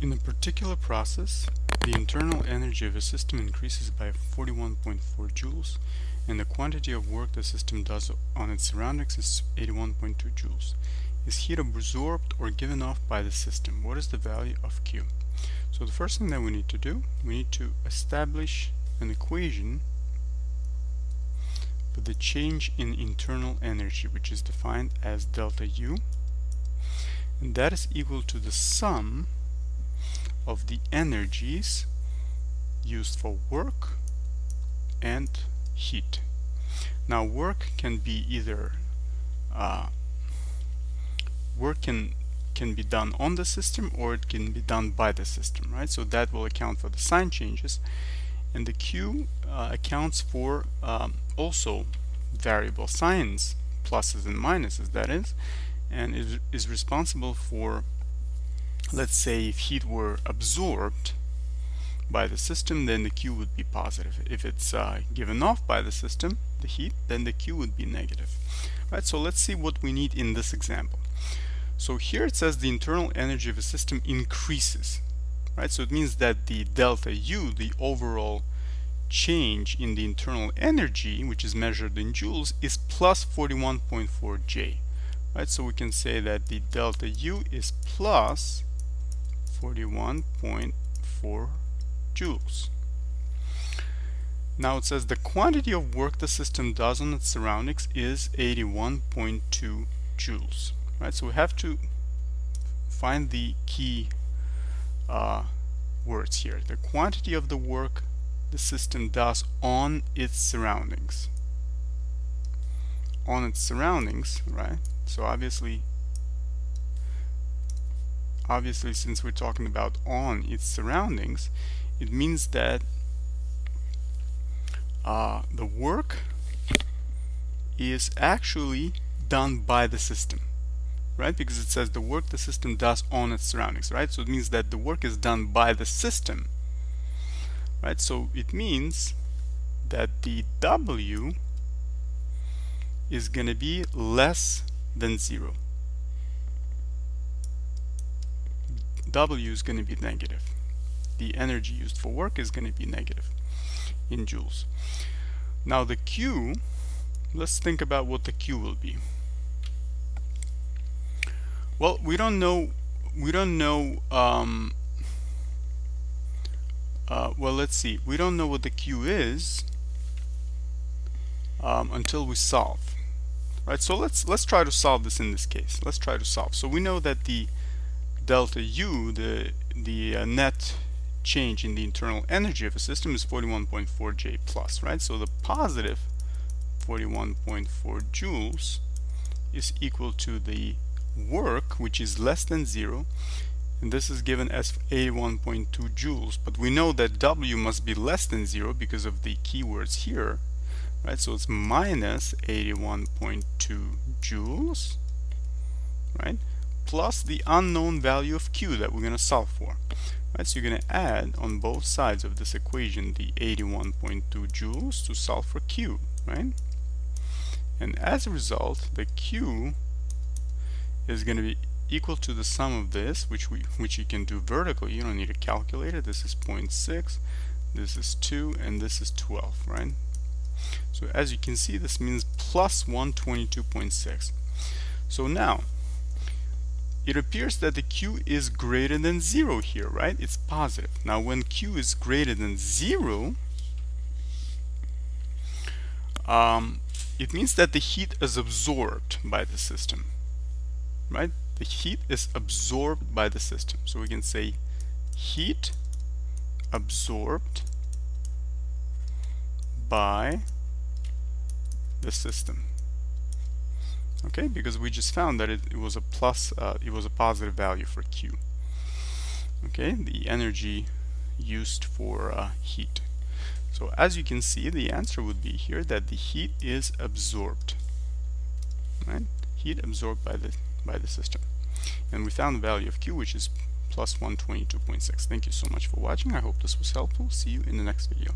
In a particular process, the internal energy of a system increases by 41.4 joules, and the quantity of work the system does on its surroundings is 81.2 joules. Is heat absorbed or given off by the system? What is the value of Q? So the first thing that we need to do, we need to establish an equation for the change in internal energy, which is defined as delta U, and that is equal to the sum of the energies used for work and heat. Now work can be either work can be done on the system, or it can be done by the system, right? So that will account for the sign changes, and the Q accounts for also variable signs, pluses and minuses, that is, and it is responsible for, let's say, if heat were absorbed by the system, then the Q would be positive. If it's given off by the system, the heat, then the Q would be negative. Right, so let's see what we need in this example. So here it says the internal energy of a system increases, right? So it means that the delta U, the overall change in the internal energy, which is measured in joules, is plus 41.4 J, right? So we can say that the delta U is plus 41.4 joules. Now it says the quantity of work the system does on its surroundings is 81.2 joules. Right, so we have to find the key words here. The quantity of the work the system does on its surroundings. On its surroundings, right? So obviously since we're talking about on its surroundings, it means that the work is actually done by the system, right? Because it says the work the system does on its surroundings, right? So it means that the work is done by the system, right? So it means that the W is going to be less than 0. W is going to be negative. The energy used for work is going to be negative in joules. Now the Q, let's think about what the Q will be. Well, we don't know, well, let's see, we don't know what the Q is until we solve, right? So let's try to solve this in this case. Let's try to solve. So we know that the delta U, the net change in the internal energy of a system, is 41.4 J plus, right? So the positive 41.4 joules is equal to the work, which is less than 0, and this is given as 81.2 joules, but we know that W must be less than 0 because of the keywords here, right? So it's minus 81.2 joules, right, plus the unknown value of Q that we're going to solve for, right? So you're going to add on both sides of this equation the 81.2 joules to solve for Q, right? And as a result, the Q is going to be equal to the sum of this, which you can do vertically. You don't need a calculator. This is 0.6, this is 2, and this is 12, right? So as you can see, this means plus 122.6. So now it appears that the Q is greater than 0 here, right? It's positive. Now when Q is greater than 0, it means that the heat is absorbed by the system, right? The heat is absorbed by the system. So we can say heat absorbed by the system. Okay, because we just found that it was a plus, it was a positive value for Q. Okay, the energy used for heat. So as you can see, the answer would be here that the heat is absorbed, right? Heat absorbed by the system. And we found the value of Q, which is plus 122.6. Thank you so much for watching. I hope this was helpful. See you in the next video.